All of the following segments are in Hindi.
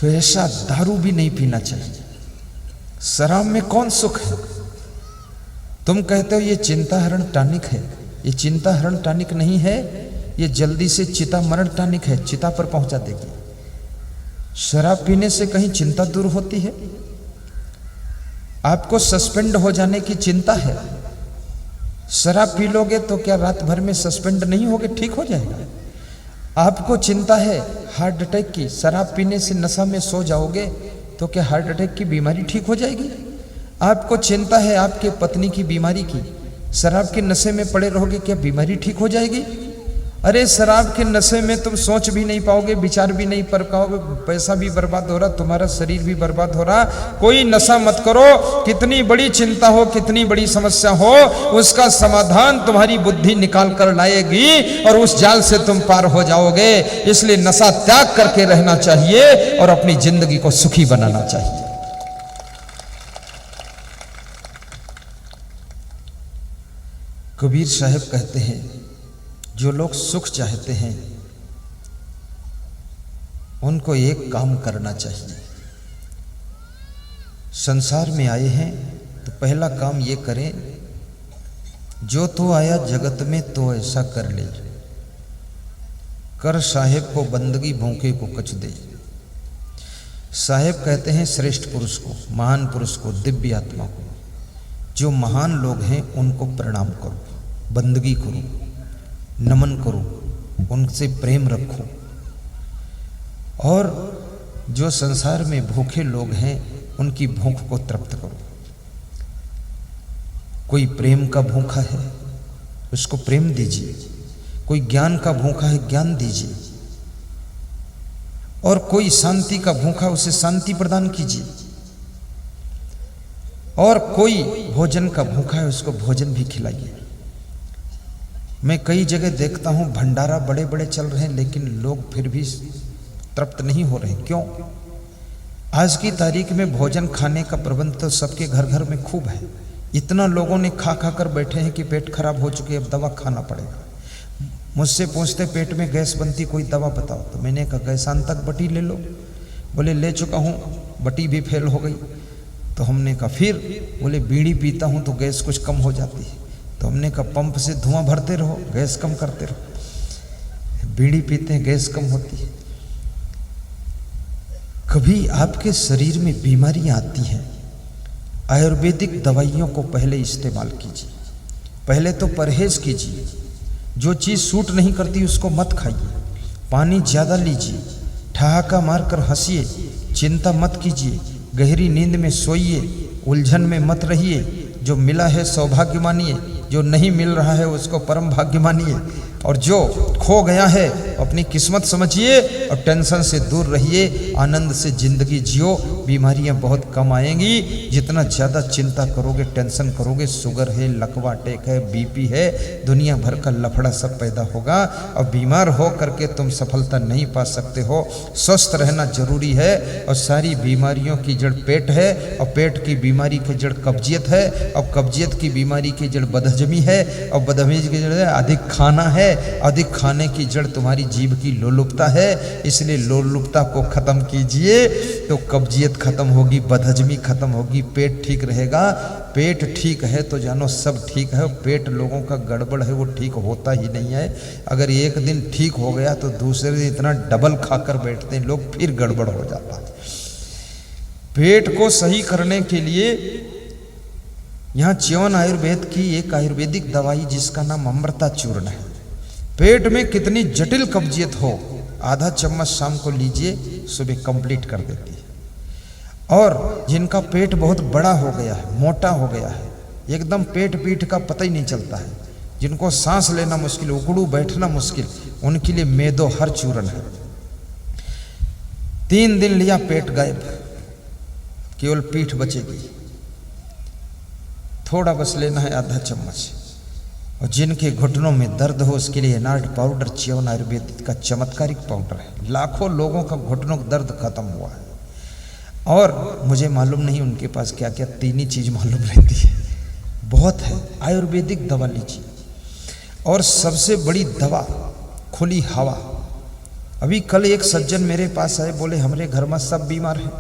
तो ऐसा दारू भी नहीं पीना चाहिए। शराब में कौन सुख है? तुम कहते हो ये चिंताहरण टॉनिक है, ये चिंताहरण टॉनिक नहीं है, ये जल्दी से चिता मरण टॉनिक है, चिता पर पहुंचा देगी। शराब पीने से कहीं चिंता दूर होती है? आपको सस्पेंड हो जाने की चिंता है, शराब पी लोगे तो क्या रात भर में सस्पेंड नहीं होगे, ठीक हो जाएगा। आपको चिंता है हार्ट अटैक की, शराब पीने से नशा में सो जाओगे तो क्या हार्ट अटैक की बीमारी ठीक हो जाएगी। आपको चिंता है आपके पत्नी की बीमारी की, शराब के नशे में पड़े रहोगे, क्या बीमारी ठीक हो जाएगी। अरे शराब के नशे में तुम सोच भी नहीं पाओगे, विचार भी नहीं कर पाओगे, पैसा भी बर्बाद हो रहा, तुम्हारा शरीर भी बर्बाद हो रहा। कोई नशा मत करो। कितनी बड़ी चिंता हो, कितनी बड़ी समस्या हो, उसका समाधान तुम्हारी बुद्धि निकाल कर लाएगी और उस जाल से तुम पार हो जाओगे। इसलिए नशा त्याग करके रहना चाहिए और अपनी जिंदगी को सुखी बनाना चाहिए। कबीर साहब कहते हैं जो लोग सुख चाहते हैं उनको एक काम करना चाहिए। संसार में आए हैं तो पहला काम ये करें, जो तो आया जगत में तो ऐसा कर ले, कर साहेब को बंदगी भूखे को कच दे। साहेब कहते हैं श्रेष्ठ पुरुष को, महान पुरुष को, दिव्य आत्मा को, जो महान लोग हैं उनको प्रणाम करो, बंदगी करो, नमन करो, उनसे प्रेम रखो। और जो संसार में भूखे लोग हैं उनकी भूख को तृप्त करो। कोई प्रेम का भूखा है उसको प्रेम दीजिए, कोई ज्ञान का भूखा है ज्ञान दीजिए, और कोई शांति का भूखा उसे शांति प्रदान कीजिए, और कोई भोजन का भूखा है उसको भोजन भी खिलाइए। मैं कई जगह देखता हूं भंडारा बड़े बड़े चल रहे हैं लेकिन लोग फिर भी तृप्त नहीं हो रहे। क्यों? आज की तारीख में भोजन खाने का प्रबंध तो सबके घर घर में खूब है, इतना लोगों ने खा खा कर बैठे हैं कि पेट खराब हो चुके, अब दवा खाना पड़ेगा। मुझसे पूछते पेट में गैस बनती कोई दवा बताओ, तो मैंने कहा गैसांतक बटी ले लो। बोले ले चुका हूँ, बटी भी फेल हो गई। तो हमने कहा फिर? बोले बीड़ी पीता हूँ तो गैस कुछ कम हो जाती है। तो हमने कहा पंप से धुआं भरते रहो, गैस कम करते रहो। बीड़ी पीते हैं गैस कम होती है। कभी आपके शरीर में बीमारियां आती हैं, आयुर्वेदिक दवाइयों को पहले इस्तेमाल कीजिए, पहले तो परहेज कीजिए। जो चीज़ सूट नहीं करती उसको मत खाइए। पानी ज़्यादा लीजिए, ठहाका मारकर हंसिए, चिंता मत कीजिए, गहरी नींद में सोइए, उलझन में मत रहिए। जो मिला है सौभाग्य मानिए, जो नहीं मिल रहा है उसको परम भाग्य मानिए, और जो खो गया है अपनी किस्मत समझिए और टेंशन से दूर रहिए, आनंद से जिंदगी जियो। बीमारियां बहुत कम आएंगी। जितना ज़्यादा चिंता करोगे, टेंशन करोगे, शुगर है, लकवा अटैक है, बीपी है, दुनिया भर का लफड़ा सब पैदा होगा। और बीमार हो करके तुम सफलता नहीं पा सकते हो। स्वस्थ रहना जरूरी है। और सारी बीमारियों की जड़ पेट है, और पेट की बीमारी की जड़ कब्जियत है, और कब्जियत की बीमारी की जड़ बदहजमी है, और बदहजमी की जड़ अधिक खाना है, अधिक खाने की जड़ तुम्हारी जीभ की लोलुपता है। इसलिए लोलुपता को खत्म कीजिए तो कब्जियत खत्म होगी, बदहजमी खत्म होगी, पेट ठीक रहेगा। पेट ठीक है तो जानो सब ठीक है। पेट लोगों का गड़बड़ है वो ठीक होता ही नहीं है। अगर एक दिन ठीक हो गया तो दूसरे दिन इतना डबल खाकर बैठते हैं लोग, फिर गड़बड़ हो जाता है। पेट को सही करने के लिए यहाँ च्यवन आयुर्वेद की एक आयुर्वेदिक दवाई जिसका नाम अमृता चूर्ण है। पेट में कितनी जटिल कब्जियत हो, आधा चम्मच शाम को लीजिए, सुबह कंप्लीट कर देती है। और जिनका पेट बहुत बड़ा हो गया है, मोटा हो गया है, एकदम पेट पीठ का पता ही नहीं चलता है, जिनको सांस लेना मुश्किल, उकड़ू बैठना मुश्किल, उनके लिए मेदो हर चूर्ण है। 3 दिन लिया पेट गायब, केवल पीठ बचेगी। थोड़ा बस लेना है, आधा चम्मच। और जिनके घुटनों में दर्द हो उसके लिए एनार्ड पाउडर च्यवन आयुर्वेद का चमत्कारिक पाउडर है। लाखों लोगों का घुटनों का दर्द खत्म हुआ है। और मुझे मालूम नहीं उनके पास क्या क्या 3 ही चीज़ मालूम रहती है, बहुत है। आयुर्वेदिक दवा लीजिए। और सबसे बड़ी दवा खुली हवा, अभी कल एक सज्जन मेरे पास आए, बोले हमारे घर में सब बीमार हैं।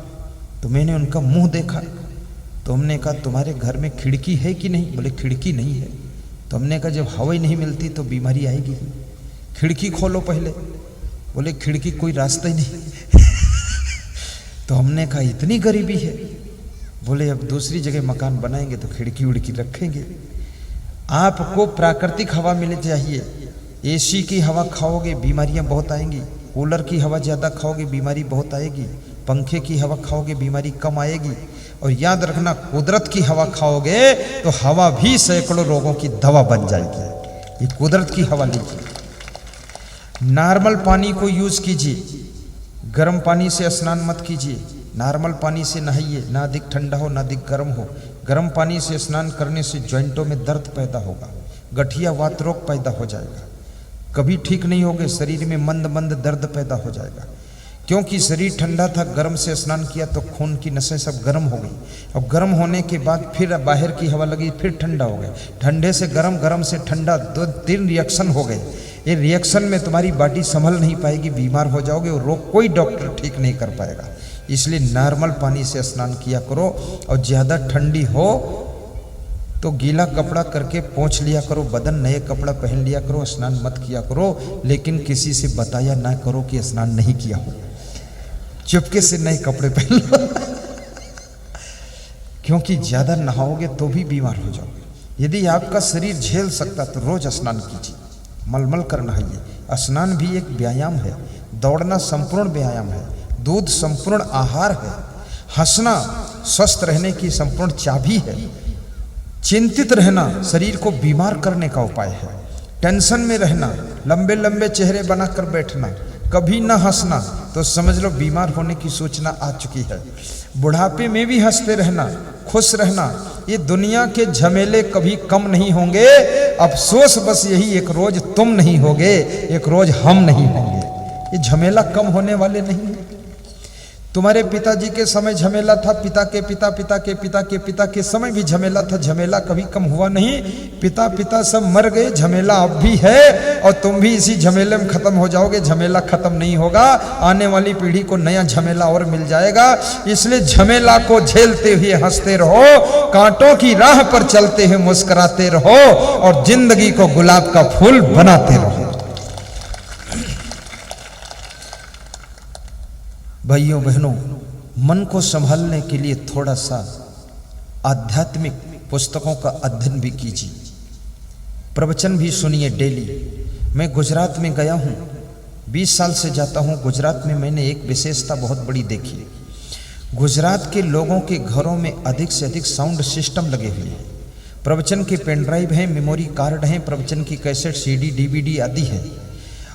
तो मैंने उनका मुंह देखा, तो हमने कहा तुम्हारे घर में खिड़की है कि नहीं? बोले खिड़की नहीं है। तो हमने कहा जब हवा ही नहीं मिलती तो बीमारी आएगी, खिड़की खोलो पहले। बोले खिड़की कोई रास्ता ही नहीं। तो हमने कहा इतनी गरीबी है? बोले अब दूसरी जगह मकान बनाएंगे तो खिड़की उड़की रखेंगे। आपको प्राकृतिक हवा मिलनी चाहिए। एसी की हवा खाओगे बीमारियां बहुत आएंगी, कूलर की हवा ज़्यादा खाओगे बीमारी बहुत आएगी, पंखे की हवा खाओगे बीमारी कम आएगी। और याद रखना कुदरत की हवा खाओगे तो हवा भी सैकड़ों रोगों की दवा बन जाएगी। ये कुदरत की हवा लीजिए। नॉर्मल पानी को यूज कीजिए, गर्म पानी से स्नान मत कीजिए। नॉर्मल पानी से नहाइए, ना अधिक ठंडा हो ना अधिक गर्म हो। गर्म पानी से स्नान करने से जॉइंटों में दर्द पैदा होगा, गठिया वात रोग पैदा हो जाएगा, कभी ठीक नहीं होगे, शरीर में मंद मंद दर्द पैदा हो जाएगा। क्योंकि शरीर ठंडा था, गर्म से स्नान किया तो खून की नसें सब गर्म हो गई। अब गर्म होने के बाद फिर बाहर की हवा लगी, फिर ठंडा हो गया, ठंडे से गर्म, गर्म से ठंडा, 2-3 रिएक्शन हो गए। ये रिएक्शन में तुम्हारी बॉडी संभल नहीं पाएगी, बीमार हो जाओगे और रोग कोई डॉक्टर ठीक नहीं कर पाएगा। इसलिए नॉर्मल पानी से स्नान किया करो। और ज़्यादा ठंडी हो तो गीला कपड़ा करके पोंछ लिया करो बदन, नए कपड़ा पहन लिया करो, स्नान मत किया करो। लेकिन किसी से बताया ना करो कि स्नान नहीं किया हो, चुपके से नए कपड़े पहन लो। क्योंकि ज़्यादा नहाओगे तो भी बीमार हो जाओगे। यदि आपका शरीर झेल सकता तो रोज स्नान कीजिए, मलमल कर नहाइए। स्नान भी एक व्यायाम है, दौड़ना संपूर्ण व्यायाम है, दूध संपूर्ण आहार है, हंसना स्वस्थ रहने की संपूर्ण चाबी है, चिंतित रहना शरीर को बीमार करने का उपाय है, टेंशन में रहना, लंबे लंबे चेहरे बनाकर बैठना, कभी ना हंसना तो समझ लो बीमार होने की सूचना आ चुकी है। बुढ़ापे में भी हंसते रहना, खुश रहना, ये दुनिया के झमेले कभी कम नहीं होंगे। अफसोस बस यही, एक रोज तुम नहीं होगे, एक रोज हम नहीं होंगे। ये झमेला कम होने वाले नहीं है। तुम्हारे पिताजी के समय झमेला था, पिता के पिता, पिता के पिता के पिता के समय भी झमेला था, झमेला कभी कम हुआ नहीं। पिता पिता सब मर गए, झमेला अब भी है और तुम भी इसी झमेले में खत्म हो जाओगे। झमेला खत्म नहीं होगा, आने वाली पीढ़ी को नया झमेला और मिल जाएगा। इसलिए झमेला को झेलते हुए हंसते रहो, कांटों की राह पर चलते हुए मुस्कुराते रहो और जिंदगी को गुलाब का फूल बनाते रहो। भाइयों बहनों, मन को संभालने के लिए थोड़ा सा आध्यात्मिक पुस्तकों का अध्ययन भी कीजिए, प्रवचन भी सुनिए डेली। मैं गुजरात में गया हूँ, 20 साल से जाता हूँ गुजरात में। मैंने एक विशेषता बहुत बड़ी देखी। गुजरात के लोगों के घरों में अधिक से अधिक साउंड सिस्टम लगे हुए हैं। प्रवचन के पेन ड्राइव हैं, मेमोरी कार्ड हैं, प्रवचन की कैसेट, सीडी, डीवीडी आदि है।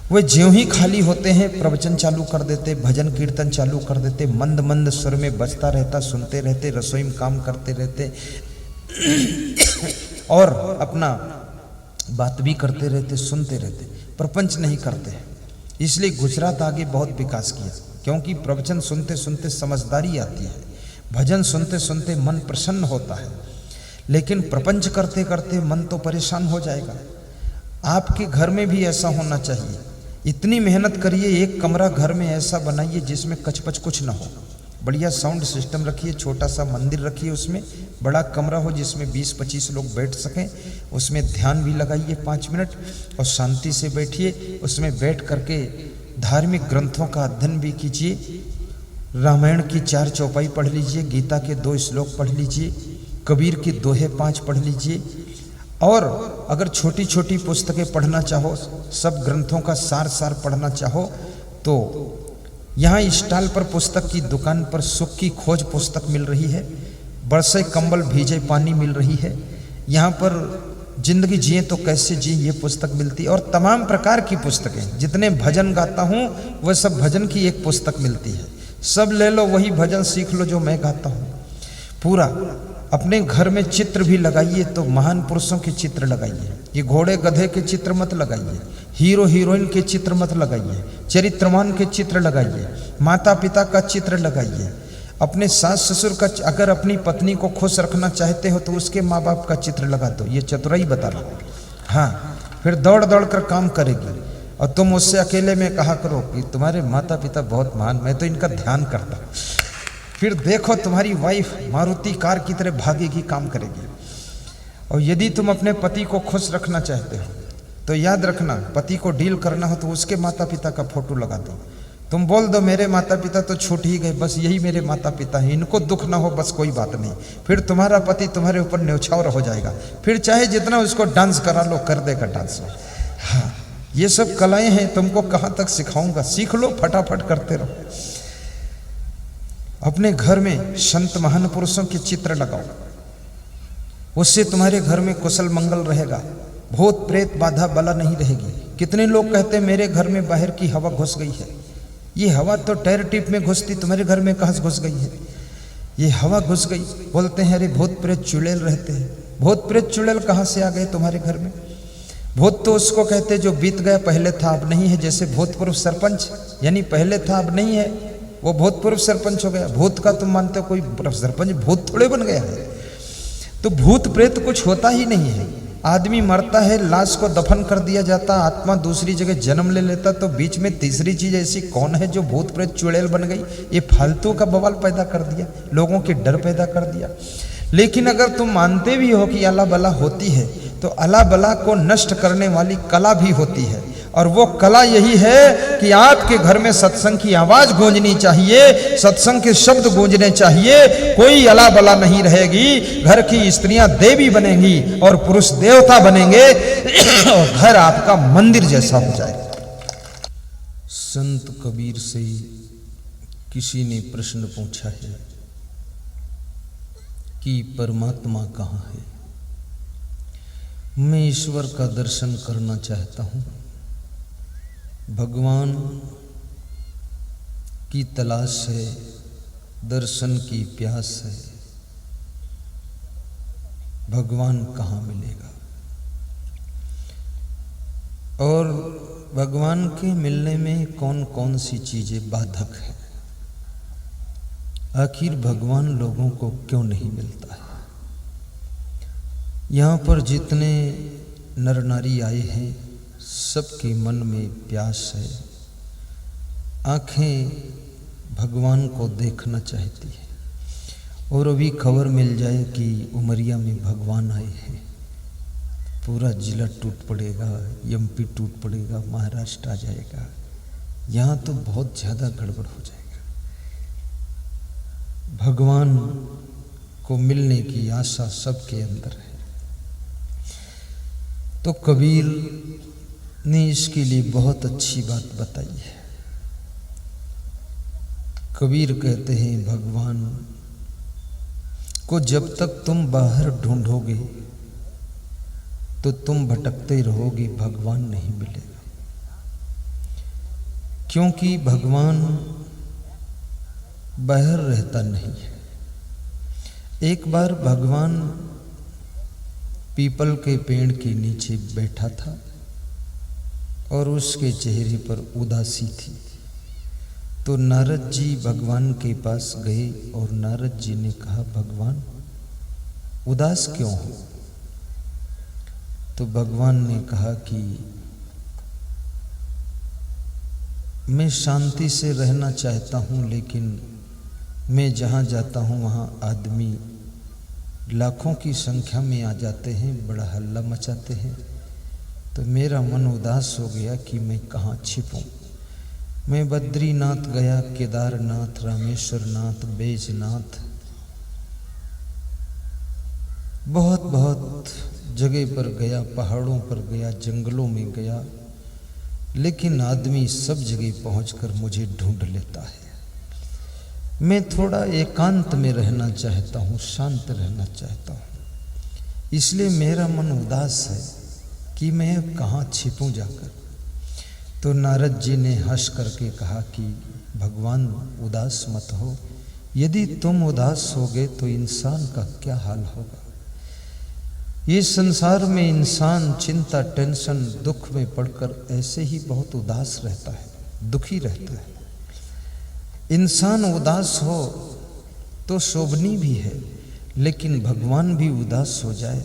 वे ज्यों ही खाली होते हैं प्रवचन चालू कर देते, भजन कीर्तन चालू कर देते, मंद मंद स्वर में बजता रहता, सुनते रहते, रसोई में काम करते रहते और अपना बात भी करते रहते, सुनते रहते, प्रपंच नहीं करते। इसलिए गुजरात आगे बहुत विकास किया, क्योंकि प्रवचन सुनते सुनते समझदारी आती है, भजन सुनते सुनते मन प्रसन्न होता है। लेकिन प्रपंच करते करते मन तो परेशान हो जाएगा। आपके घर में भी ऐसा होना चाहिए। इतनी मेहनत करिए, एक कमरा घर में ऐसा बनाइए जिसमें कचपच कुछ ना हो। बढ़िया साउंड सिस्टम रखिए, छोटा सा मंदिर रखिए, उसमें बड़ा कमरा हो जिसमें 20-25 लोग बैठ सकें। उसमें ध्यान भी लगाइए 5 मिनट और शांति से बैठिए। उसमें बैठ करके धार्मिक ग्रंथों का अध्ययन भी कीजिए। रामायण की 4 चौपाई पढ़ लीजिए, गीता के 2 श्लोक पढ़ लीजिए, कबीर की दोहे 5 पढ़ लीजिए। और अगर छोटी छोटी पुस्तकें पढ़ना चाहो, सब ग्रंथों का सार पढ़ना चाहो तो यहाँ स्टॉल पर पुस्तक की दुकान पर सुख की खोज पुस्तक मिल रही है, बरसे कंबल भीजे पानी मिल रही है। यहाँ पर जिंदगी जिए तो कैसे जिए ये पुस्तक मिलती है। और तमाम प्रकार की पुस्तकें, जितने भजन गाता हूँ वह सब भजन की एक पुस्तक मिलती है। सब ले लो, वही भजन सीख लो जो मैं गाता हूँ पूरा। अपने घर में चित्र भी लगाइए तो महान पुरुषों के चित्र लगाइए। ये घोड़े गधे के चित्र मत लगाइए, हीरो हीरोइन के चित्र मत लगाइए, चरित्रवान के चित्र लगाइए, माता पिता का चित्र लगाइए, अपने सास ससुर का। अगर अपनी पत्नी को खुश रखना चाहते हो तो उसके माँ बाप का चित्र लगा दो। ये चतुराई बता रहा हूँ। हाँ, फिर दौड़ दौड़ कर काम करेगी। और तुम उससे अकेले में कहा करो कि तुम्हारे माता पिता बहुत महान, मैं तो इनका ध्यान करता हूँ। फिर देखो तुम्हारी वाइफ मारुति कार की तरह भागेगी, काम करेगी। और यदि तुम अपने पति को खुश रखना चाहते हो तो याद रखना, पति को डील करना हो तो उसके माता पिता का फोटो लगा दो। तुम बोल दो मेरे माता पिता तो छूट ही गए, बस यही मेरे माता पिता हैं, इनको दुख ना हो, बस कोई बात नहीं। फिर तुम्हारा पति तुम्हारे ऊपर न्यौछावर हो जाएगा। फिर चाहे जितना उसको डांस करा लो, कर देगा डांस। हाँ, ये सब कलाएं हैं, तुमको कहाँ तक सिखाऊंगा, सीख लो, फटाफट करते रहो। अपने घर में संत महान पुरुषों के चित्र लगाओ, उससे तुम्हारे घर में कुशल मंगल रहेगा, भूत प्रेत बाधा बला नहीं रहेगी। कितने लोग कहते हैं मेरे घर में बाहर की हवा घुस गई है। ये हवा तो टायर टिप में घुसती, तुम्हारे घर में कहाँ घुस गई है? ये हवा घुस गई। बोलते हैं अरे भूत प्रेत चुड़ैल रहते हैं। भूत प्रेत चुड़ैल कहाँ से आ गए तुम्हारे घर में? भूत तो उसको कहते जो बीत गया, पहले था अब नहीं है। जैसे भूतपूर्व सरपंच, यानी पहले था अब नहीं है, वो भूतपूर्व सरपंच हो गया। भूत का तुम मानते हो कोई सरपंच भूत थोड़े बन गया है? तो भूत प्रेत कुछ होता ही नहीं है। आदमी मरता है, लाश को दफन कर दिया जाता, आत्मा दूसरी जगह जन्म ले लेता, तो बीच में तीसरी चीज ऐसी कौन है जो भूत प्रेत चुड़ैल बन गई? ये फालतू का बवाल पैदा कर दिया, लोगों के डर पैदा कर दिया। लेकिन अगर तुम मानते भी हो कि अला बला होती है, तो अला बला को नष्ट करने वाली कला भी होती है। और वो कला यही है कि आपके घर में सत्संग की आवाज गूंजनी चाहिए, सत्संग के शब्द गूंजने चाहिए। कोई अला बला नहीं रहेगी, घर की स्त्रियां देवी बनेंगी और पुरुष देवता बनेंगे और घर आपका मंदिर जैसा हो जाएगा। संत कबीर से किसी ने प्रश्न पूछा है कि परमात्मा कहाँ है? मैं ईश्वर का दर्शन करना चाहता हूँ, भगवान की तलाश है, दर्शन की प्यास है। भगवान कहाँ मिलेगा? और भगवान के मिलने में कौन कौन सी चीजें बाधक है? आखिर भगवान लोगों को क्यों नहीं मिलता है? यहाँ पर जितने नर नारी आए हैं, सबके मन में प्यास है, आंखें भगवान को देखना चाहती है। और अभी खबर मिल जाए कि उमरिया में भगवान आए हैं, पूरा जिला टूट पड़ेगा, एमपी टूट पड़ेगा, महाराष्ट्र आ जाएगा। यहाँ तो बहुत ज़्यादा गड़बड़ हो जाएगा। भगवान को मिलने की आशा सबके अंदर है। तो कबीर ने इसके लिए बहुत अच्छी बात बताई है। कबीर कहते हैं भगवान को जब तक तुम बाहर ढूंढोगे तो तुम भटकते रहोगे, भगवान नहीं मिलेगा। क्योंकि भगवान बाहर रहता नहीं है। एक बार भगवान पीपल के पेड़ के नीचे बैठा था और उसके चेहरे पर उदासी थी। तो नारद जी भगवान के पास गए और नारद जी ने कहा, भगवान उदास क्यों हो? तो भगवान ने कहा कि मैं शांति से रहना चाहता हूँ, लेकिन मैं जहाँ जाता हूँ वहाँ आदमी लाखों की संख्या में आ जाते हैं, बड़ा हल्ला मचाते हैं। तो मेरा मन उदास हो गया कि मैं कहाँ छिपूं। मैं बद्रीनाथ गया, केदारनाथ, रामेश्वरनाथ, बैजनाथ, बहुत बहुत जगह पर गया, पहाड़ों पर गया, जंगलों में गया, लेकिन आदमी सब जगह पहुंचकर मुझे ढूंढ लेता है। मैं थोड़ा एकांत में रहना चाहता हूँ, शांत रहना चाहता हूँ, इसलिए मेरा मन उदास है कि मैं कहाँ छिपूं जाकर। तो नारद जी ने हंस करके कहा कि भगवान उदास मत हो, यदि तुम उदास होगे तो इंसान का क्या हाल होगा। ये संसार में इंसान चिंता, टेंशन, दुख में पड़कर ऐसे ही बहुत उदास रहता है, दुखी रहता है। इंसान उदास हो तो शोभनीय भी है, लेकिन भगवान भी उदास हो जाए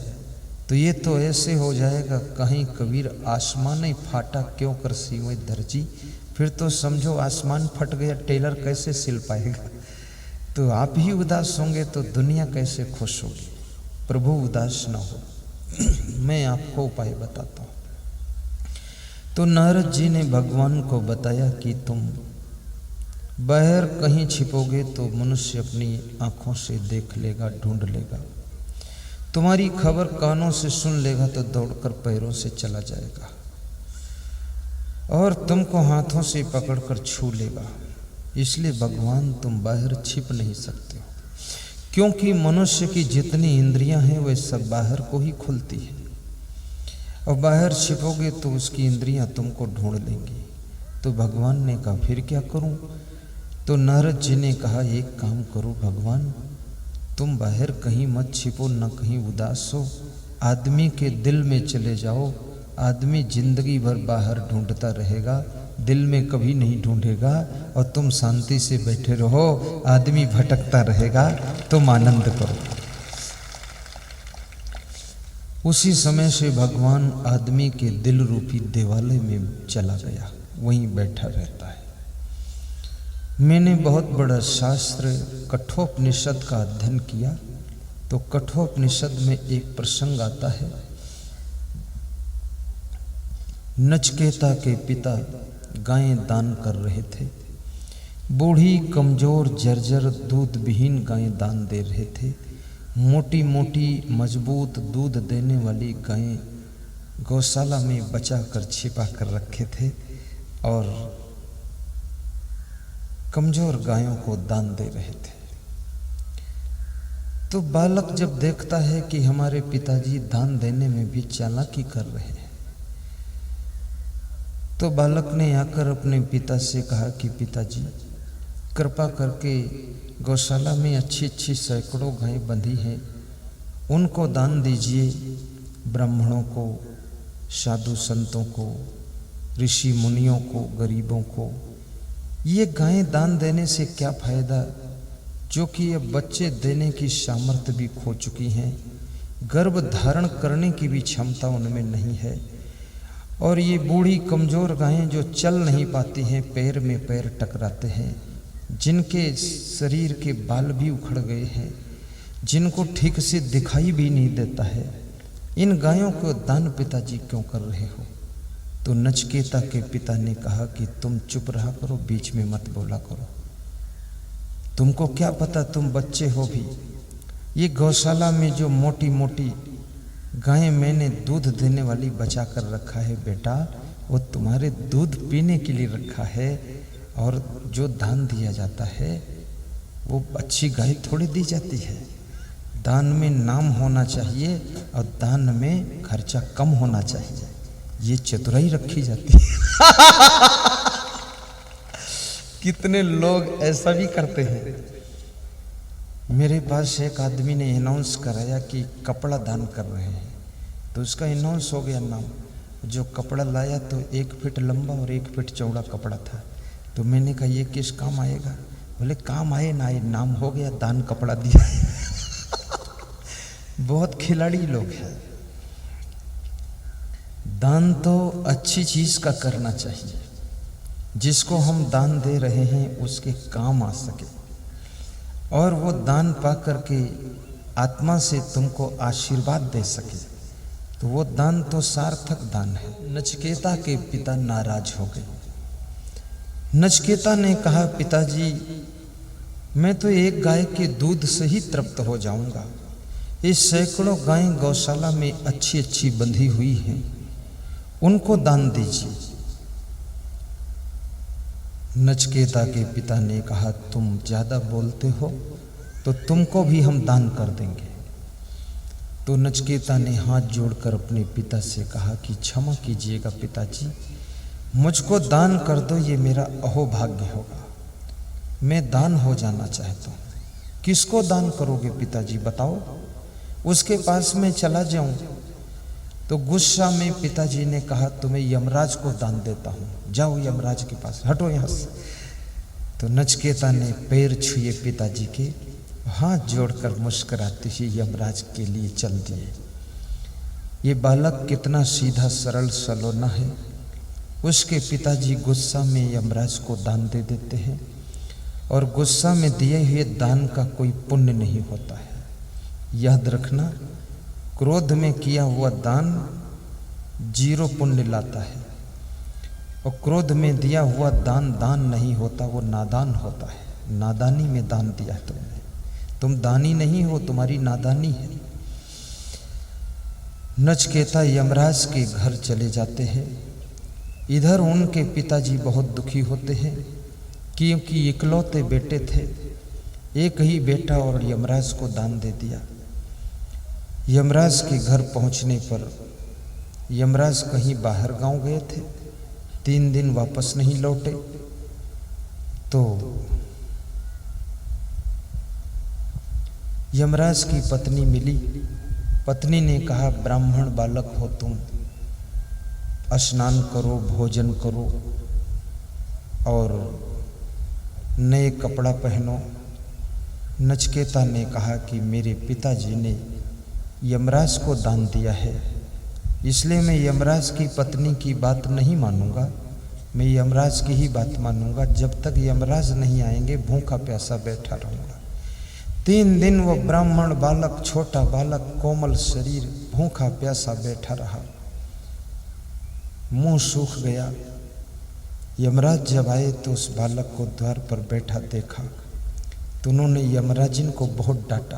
तो ये तो ऐसे हो जाएगा, कहीं कबीर आसमान ही फाटा क्यों कर सीवे दर्जी, फिर तो समझो आसमान फट गया, टेलर कैसे सिल पाएगा। तो आप ही उदास होंगे तो दुनिया कैसे खुश होगी। प्रभु उदास ना हो। मैं आपको उपाय बताता हूँ। तो नारद जी ने भगवान को बताया कि तुम बाहर कहीं छिपोगे तो मनुष्य अपनी आंखों से देख लेगा, ढूंढ लेगा। तुम्हारी खबर कानों से सुन लेगा तो दौड़कर पैरों से चला जाएगा और तुमको हाथों से पकड़कर छू लेगा। इसलिए भगवान तुम बाहर छिप नहीं सकते हो, क्योंकि मनुष्य की जितनी इंद्रियां हैं वे सब बाहर को ही खुलती है, और बाहर छिपोगे तो उसकी इंद्रियां तुमको ढूंढ लेंगी। तो भगवान ने कहा फिर क्या करूं? तो नारद जी ने कहा एक काम करो भगवान, तुम बाहर कहीं मत छिपो, न कहीं उदास हो, आदमी के दिल में चले जाओ। आदमी जिंदगी भर बाहर ढूंढता रहेगा, दिल में कभी नहीं ढूंढेगा, और तुम शांति से बैठे रहो। आदमी भटकता रहेगा, तुम आनंद करो। उसी समय से भगवान आदमी के दिल रूपी देवालय में चला गया, वहीं बैठा रहता है। मैंने बहुत बड़ा शास्त्र कठोपनिषद का अध्ययन किया, तो कठोपनिषद में एक प्रसंग आता है। नचकेता के पिता गायें दान कर रहे थे। बूढ़ी कमजोर जर्जर दूध विहीन गायें दान दे रहे थे। मोटी मोटी मजबूत दूध देने वाली गायें गौशाला में बचा कर छिपा कर रखे थे, और कमजोर गायों को दान दे रहे थे। तो बालक जब देखता है कि हमारे पिताजी दान देने में भी चालाकी कर रहे हैं, तो बालक ने आकर अपने पिता से कहा कि पिताजी कृपा करके गौशाला में अच्छी अच्छी सैकड़ों गायें बंधी हैं, उनको दान दीजिए। ब्राह्मणों को, साधु संतों को, ऋषि मुनियों को, गरीबों को। ये गायें दान देने से क्या फायदा, जो कि ये बच्चे देने की सामर्थ्य भी खो चुकी हैं, गर्भ धारण करने की भी क्षमता उनमें नहीं है, और ये बूढ़ी कमजोर गायें जो चल नहीं पाती हैं, पैर में पैर टकराते हैं, जिनके शरीर के बाल भी उखड़ गए हैं, जिनको ठीक से दिखाई भी नहीं देता है, इन गायों को दान पिताजी क्यों कर रहे हो? तो नचकेता के पिता ने कहा कि तुम चुप रहा करो, बीच में मत बोला करो। तुमको क्या पता, तुम बच्चे हो भी। ये गौशाला में जो मोटी मोटी गायें मैंने दूध देने वाली बचा कर रखा है बेटा, वो तुम्हारे दूध पीने के लिए रखा है, और जो दान दिया जाता है वो अच्छी गाय थोड़ी दी जाती है। दान में नाम होना चाहिए और दान में खर्चा कम होना चाहिए, ये चतुराई रखी जाती है। कितने लोग ऐसा भी करते हैं। मेरे पास एक आदमी ने अनाउंस कराया कि कपड़ा दान कर रहे हैं, तो उसका अनाउंस हो गया नाम। जो कपड़ा लाया तो 1 फीट लंबा और 1 फीट चौड़ा कपड़ा था। तो मैंने कहा ये किस काम आएगा? बोले काम आए ना आए, नाम हो गया, दान कपड़ा दिया। बहुत खिलाड़ी लोग हैं। दान तो अच्छी चीज का करना चाहिए, जिसको हम दान दे रहे हैं उसके काम आ सके, और वो दान पा करके आत्मा से तुमको आशीर्वाद दे सके, तो वो दान तो सार्थक दान है। नचकेता के पिता नाराज हो गए। नचकेता ने कहा पिताजी मैं तो एक गाय के दूध से ही तृप्त हो जाऊंगा, ये सैकड़ों गायें गौशाला में अच्छी अच्छी बंधी हुई हैं, उनको दान दीजिए। नचकेता के पिता ने कहा तुम ज्यादा बोलते हो तो तुमको भी हम दान कर देंगे। तो नचकेता ने हाथ जोड़कर अपने पिता से कहा कि क्षमा कीजिएगा पिताजी, मुझको दान कर दो, ये मेरा अहोभाग्य होगा, मैं दान हो जाना चाहता हूँ। किसको दान करोगे पिताजी बताओ, उसके पास में चला जाऊं? तो गुस्सा में पिताजी ने कहा तुम्हें यमराज को दान देता हूँ, जाओ यमराज के पास, हटो यहाँ से। तो नचकेता ने पैर छुए पिताजी के, हाथ जोड़कर मुस्कुराते ही यमराज के लिए चल दिए। ये बालक कितना सीधा सरल सलोना है। उसके पिताजी गुस्सा में यमराज को दान दे देते हैं और गुस्सा में दिए हुए दान का कोई पुण्य नहीं होता है। याद रखना, क्रोध में किया हुआ दान 0 पुण्य लाता है और क्रोध में दिया हुआ दान दान नहीं होता, वो नादान होता है। नादानी में दान दिया तुमने, तुम दानी नहीं हो, तुम्हारी नादानी है। नचकेता यमराज के घर चले जाते हैं। इधर उनके पिताजी बहुत दुखी होते हैं क्योंकि इकलौते बेटे थे, एक ही बेटा और यमराज को दान दे दिया। यमराज के घर पहुंचने पर यमराज कहीं बाहर गांव गए थे, 3 दिन वापस नहीं लौटे। तो यमराज की पत्नी मिली। पत्नी ने कहा, ब्राह्मण बालक हो तुम, स्नान करो, भोजन करो और नए कपड़ा पहनो। नचकेता ने कहा कि मेरे पिताजी ने यमराज को दान दिया है, इसलिए मैं यमराज की पत्नी की बात नहीं मानूंगा, मैं यमराज की ही बात मानूंगा। जब तक यमराज नहीं आएंगे भूखा प्यासा बैठा रहूंगा। 3 दिन वो ब्राह्मण बालक, छोटा बालक, कोमल शरीर, भूखा प्यासा बैठा रहा। मुंह सूख गया। यमराज जब आए तो उस बालक को द्वार पर बैठा देखा तो उन्होंने यमराजिन को बहुत डांटा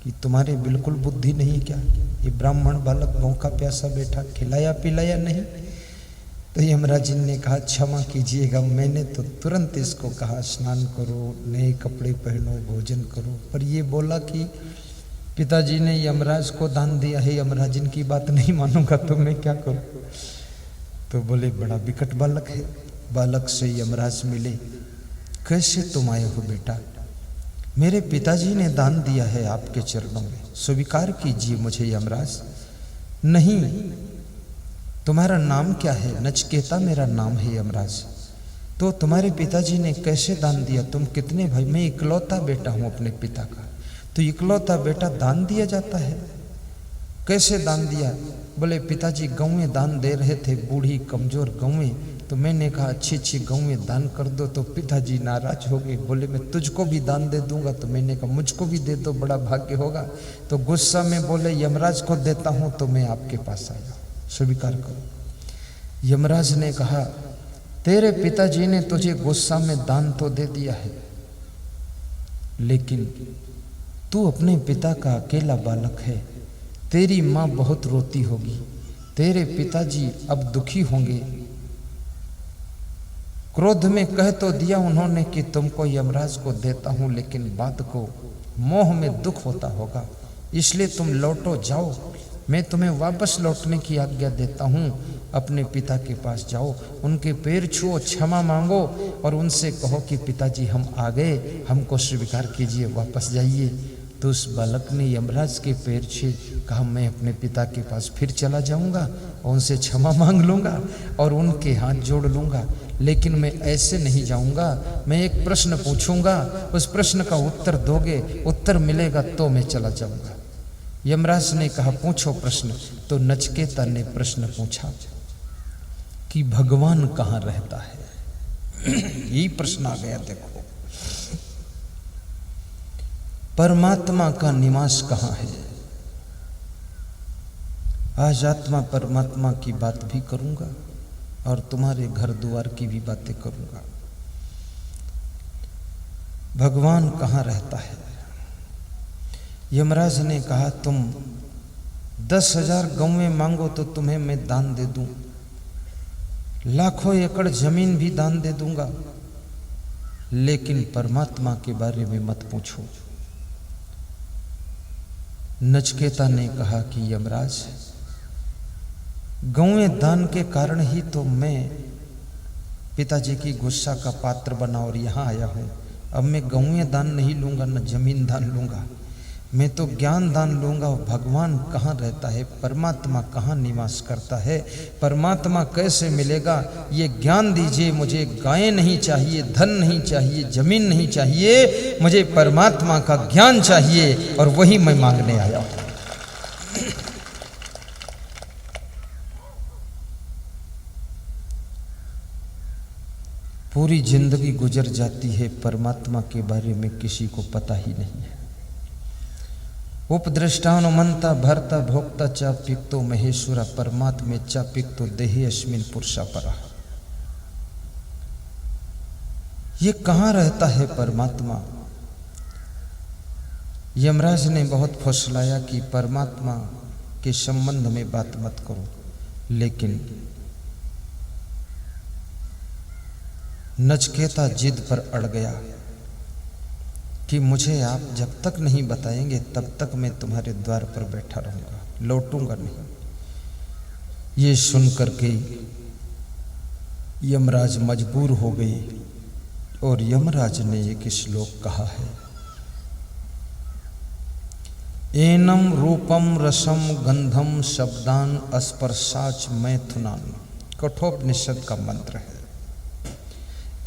कि तुम्हारे बिल्कुल बुद्धि नहीं क्या, ये ब्राह्मण बालक भूखा प्यासा बैठा, खिलाया पिलाया नहीं। तो यमराजिन ने कहा, क्षमा कीजिएगा, मैंने तो तुरंत इसको कहा स्नान करो, नए कपड़े पहनो, भोजन करो, पर ये बोला कि पिताजी ने यमराज को दान दिया है, यमराजिन की बात नहीं मानूंगा तो मैं क्या करूं। तो बोले, बड़ा विकट बालक है। बालक से यमराज मिले। कैसे तुम आए हो बेटा? मेरे पिताजी ने दान दिया है आपके चरणों में, स्वीकार कीजिए मुझे यमराज। नहीं, तुम्हारा नाम क्या है? नचकेता मेरा नाम है यमराज। तो तुम्हारे पिताजी ने कैसे दान दिया? तुम कितने भाई? मैं इकलौता बेटा हूं अपने पिता का। तो इकलौता बेटा दान दिया जाता है? कैसे दान दिया? बोले, पिताजी गौएं दान दे रहे थे, बूढ़ी कमजोर गौएं, तो मैंने कहा अच्छी अच्छी गौएं दान कर दो। तो पिताजी नाराज हो गए, बोले मैं तुझको भी दान दे दूंगा। तो मैंने कहा मुझको भी दे दो, बड़ा भाग्य होगा। तो गुस्सा में बोले, यमराज को देता हूं तो मैं आपके पास आया, स्वीकार करो। यमराज ने कहा, तेरे पिताजी ने तुझे गुस्सा में दान तो दे दिया है, लेकिन तू अपने पिता का अकेला बालक है, तेरी माँ बहुत रोती होगी, तेरे पिताजी अब दुखी होंगे। क्रोध में कह तो दिया उन्होंने कि तुमको यमराज को देता हूं, लेकिन बात को मोह में दुख होता होगा, इसलिए तुम लौटो, जाओ, मैं तुम्हें वापस लौटने की आज्ञा देता हूं। अपने पिता के पास जाओ, उनके पैर छुओ, क्षमा मांगो और उनसे कहो कि पिताजी हम आ गए, हमको स्वीकार कीजिए, वापस जाइए। तो उस बालक ने यमराज के पैर छुए, कहा मैं अपने पिता के पास फिर चला जाऊंगा और उनसे क्षमा मांग लूंगा और उनके हाथ जोड़ लूंगा, लेकिन मैं ऐसे नहीं जाऊंगा। मैं एक प्रश्न पूछूंगा, उस प्रश्न का उत्तर दोगे, उत्तर मिलेगा तो मैं चला जाऊंगा। यमराज ने कहा, पूछो प्रश्न। तो नचकेता ने प्रश्न पूछा कि भगवान कहाँ रहता है? यही प्रश्न आ गया। देखो, परमात्मा का निवास कहाँ है? आज आत्मा परमात्मा की बात भी करूंगा और तुम्हारे घर द्वार की भी बातें करूंगा। भगवान कहाँ रहता है? यमराज ने कहा, तुम 10,000 गौएं मांगो तो तुम्हें मैं दान दे दूं, लाखों एकड़ जमीन भी दान दे दूंगा, लेकिन परमात्मा के बारे में मत पूछो। नचकेता ने कहा कि यमराज, गौएं दान के कारण ही तो मैं पिताजी की गुस्सा का पात्र बना और यहाँ आया हूँ। अब मैं गौएं दान नहीं लूँगा, न जमीन दान लूँगा, मैं तो ज्ञान दान लूँगा। भगवान कहाँ रहता है? परमात्मा कहाँ निवास करता है? परमात्मा कैसे मिलेगा? ये ज्ञान दीजिए मुझे। गायें नहीं चाहिए, धन नहीं चाहिए, जमीन नहीं चाहिए, मुझे परमात्मा का ज्ञान चाहिए और वही मैं मांगने आया हूँ। पूरी जिंदगी गुजर जाती है, परमात्मा के बारे में किसी को पता ही नहीं है। उपद्रष्टानुमंता भर्ता भोक्ता चापिक्तो महेश्वरा परमात्मे चापिक्तो देहि अस्मिन पुरुषा परा। ये कहाँ रहता है परमात्मा? यमराज ने बहुत फुसलाया कि परमात्मा के संबंध में बात मत करो, लेकिन नचिकेता जिद पर अड़ गया कि मुझे आप जब तक नहीं बताएंगे तब तक मैं तुम्हारे द्वार पर बैठा रहूंगा, लौटूंगा नहीं। ये सुनकर के यमराज मजबूर हो गए और यमराज ने एक श्लोक कहा है, एनम रूपम रसम गंधम शब्दान स्पर्शाच मैथुनान। कठोपनिषद का मंत्र है।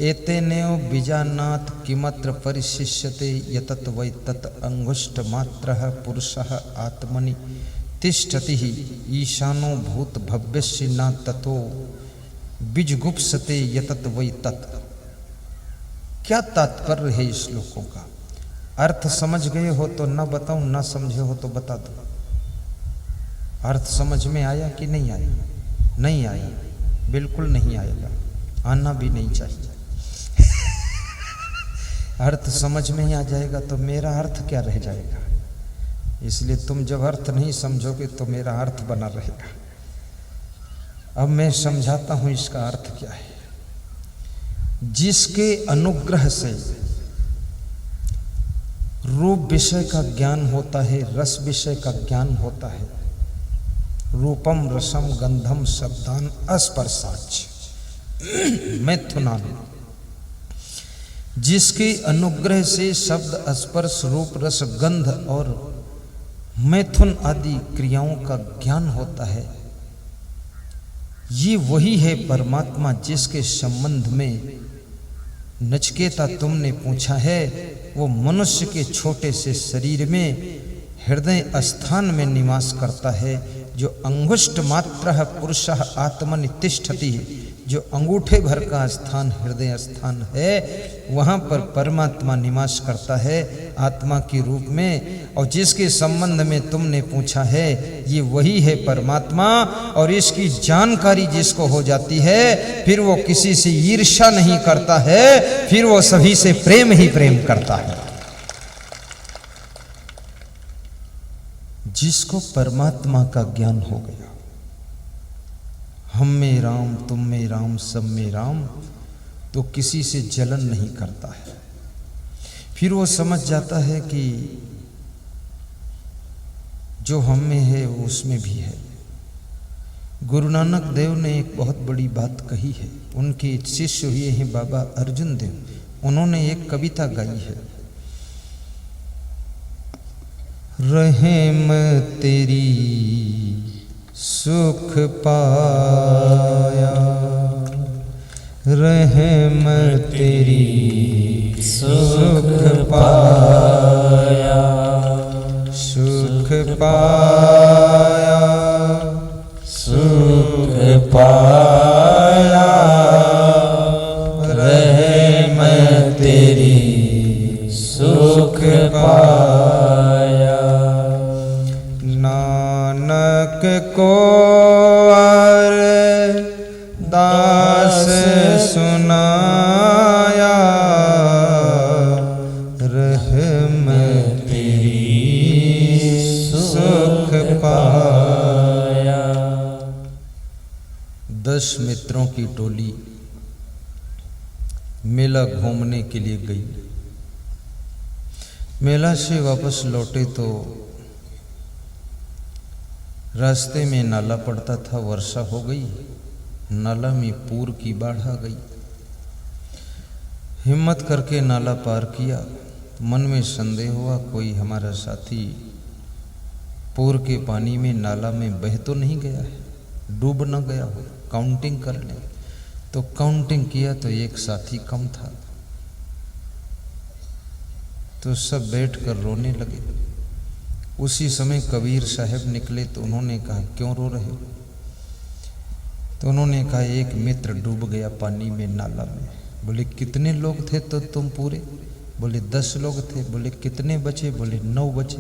एतेनेव बीजानाथ किमत्र परिशिष्यते यतत वै तत् अंगुष्ठ मात्रः पुरुषः आत्मनि तिष्ठति ईशानो भूत भव्यस्य न ततो बीजगुप्सते यतत वै तत्। क्या तात्पर्य है इस श्लोकों का? अर्थ समझ गए हो तो न बताऊं, न समझे हो तो बता दो। अर्थ समझ में आया कि नहीं आया? नहीं आया, बिल्कुल नहीं आएगा, आना भी नहीं चाहिए। अर्थ समझ में ही आ जाएगा तो मेरा अर्थ क्या रह जाएगा? इसलिए तुम जब अर्थ नहीं समझोगे तो मेरा अर्थ बना रहेगा। अब मैं समझाता हूं इसका अर्थ क्या है। जिसके अनुग्रह से रूप विषय का ज्ञान होता है, रस विषय का ज्ञान होता है, रूपम रसम गंधम शब्दान स्पर्शाच मैथुनान। जिसके अनुग्रह से शब्द स्पर्श रूप रस गंध और मैथुन आदि क्रियाओं का ज्ञान होता है, ये वही है परमात्मा जिसके संबंध में नचिकेता तुमने पूछा है। वो मनुष्य के छोटे से शरीर में हृदय स्थान में निवास करता है, जो अंगुष्ठ मात्र पुरुषः आत्मनि तिष्ठति, जो अंगूठे भर का स्थान हृदय स्थान है, वहाँ पर परमात्मा निवास करता है आत्मा के रूप में। और जिसके संबंध में तुमने पूछा है ये वही है परमात्मा। और इसकी जानकारी जिसको हो जाती है फिर वो किसी से ईर्ष्या नहीं करता है, फिर वो सभी से प्रेम ही प्रेम करता है। जिसको परमात्मा का ज्ञान हो गया, हम में राम तुम में राम सब में राम, तो किसी से जलन नहीं करता है। फिर वो समझ जाता है कि जो हम में है वो उसमें भी है। गुरु नानक देव ने एक बहुत बड़ी बात कही है। उनके शिष्य हुए हैं बाबा अर्जुन देव। उन्होंने एक कविता गाई है, रहम तेरी सुख पाया, रहम तेरी सुख पाया, सुख पाया, सुख पाया, रहम तेरी सुख पाया। नानक को दास सुनाया, रहम तेरी सुख पाया। 10 मित्रों की टोली मेला घूमने के लिए गई। मेला से वापस लौटे तो रास्ते में नाला पड़ता था, वर्षा हो गई, नाला में पूर की बाढ़ आ गई। हिम्मत करके नाला पार किया। मन में संदेह हुआ कोई हमारा साथी पूर के पानी में नाला में बह तो नहीं गया है, डूब न गया हो, काउंटिंग कर लें। तो काउंटिंग किया तो एक साथी कम था। तो सब बैठकर रोने लगे। उसी समय कबीर साहब निकले तो उन्होंने कहा क्यों रो रहे हो? तो उन्होंने कहा एक मित्र डूब गया पानी में, नाला में। बोले कितने लोग थे तो तुम पूरे? बोले 10 लोग थे। बोले कितने बचे? बोले 9 बचे।